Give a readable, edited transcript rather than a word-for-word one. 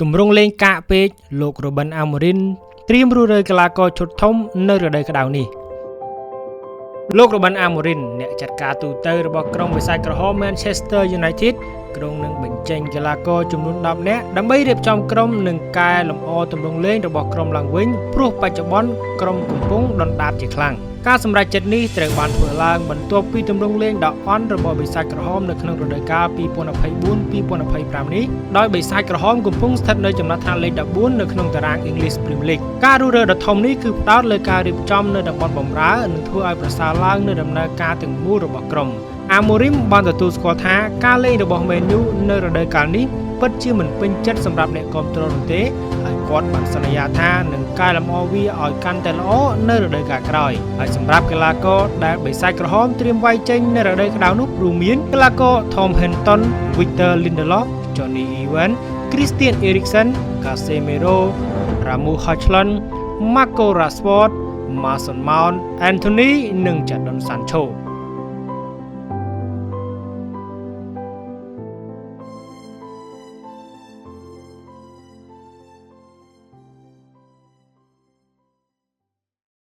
ទម្រង់លេងកាកពេកលោក Ruben Amorim ត្រៀមរុះរើកីឡាករឈុតធំនៅរដូវក្តៅនេះលោក Ruben Amorim អ្នកចាត់ការទូតរបស់ក្រុមបិសាចក្រហម Manchester United ក្រុងនឹងបញ្ចេញកីឡាករចំនួន10នាក់ដើម្បីរៀបចំក្រុមនិងកែលម្អទម្រង់លេងរបស់ក្រុមឡើងវិញព្រោះបច្ចុប្បន្នក្រុមកំពុងដុនដាបជាខ្លាំងការសម្រេចចិត្តនេះត្រូវបានធ្វើឡើងបន្ទាប់ពីទម្រង់លេងដ៏អន់របស់បិសាចក្រហមនៅក្នុងរដូវកាល 2024-2025 នេះដោយបិសាចក្រហមកំពុងស្ថិតនៅចំណាត់ថ្នាក់លេខ14នៅក្នុងតារាង English Premier League ការរុះរើដ៏ធំនេះគឺផ្ដោតលើការរៀបចំនៅតំបន់បម្រើនិងធ្វើឲ្យប្រសើរឡើងនៅដំណើរការទាំងមូលរបស់ក្រុមAmorim បានទទួលស្គាល់ថាការលេងរបស់ Man U នៅរដូវកាលនេះពិតជាមិនពេញចិត្តសម្រាប់អ្នកគាំទ្រនោះទេហើយគាត់បានសន្យាថានឹងកែលម្អវាឲ្យកាន់តែល្អនៅរដូវកាលក្រោយហើយសម្រាប់កីឡាករដែលបិសាចក្រហមត្រៀមវាយចេញនៅរដូវក្តៅនោះរួមមានកីឡាករ Tom Henton, Victor Lindelof, Johnny Evans, Christian Eriksen, Casemiro, Rasmus Højlund, Marco Rashford, Mason Mount, Anthony និង Jadon Sancho